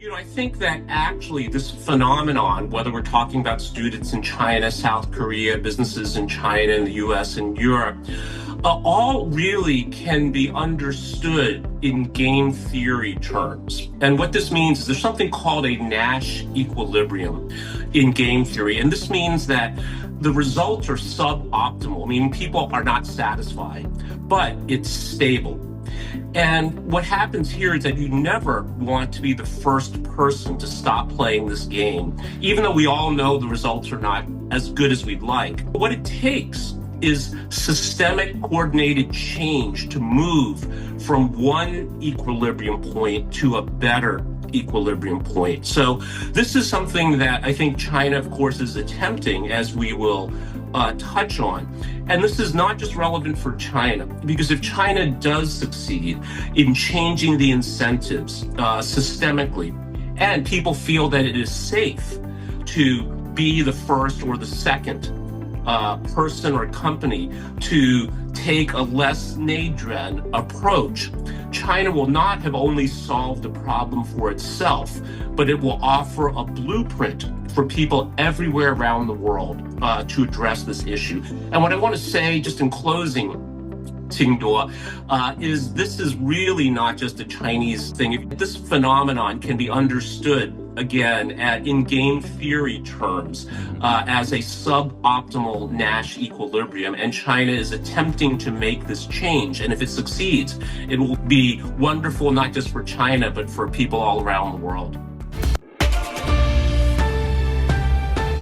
I think that actually this phenomenon, whether we're talking about students in China, South Korea, businesses in China, in the US, and Europe, all really can be understood in game theory terms. And what this means is there's something called a Nash equilibrium in game theory. And this means that the results are suboptimal, meaning people are not satisfied, but it's stable. And what happens here is that you never want to be the first person to stop playing this game, even though we all know the results are not as good as we'd like. What it takes is systemic coordinated change to move from one equilibrium point to a better equilibrium point. So this is something that I think China, of course, is attempting, as we will touch on. And this is not just relevant for China, because if China does succeed in changing the incentives systemically, and people feel that it is safe to be the first or the second person or company to take a less nadren approach, China will not have only solved the problem for itself, but it will offer a blueprint for people everywhere around the world to address this issue. And what I want to say just in closing, Tingduo, is this is really not just a Chinese thing. This phenomenon can be understood, again, in game theory terms, as a suboptimal Nash equilibrium. And China is attempting to make this change. And if it succeeds, it will be wonderful, not just for China, but for people all around the world.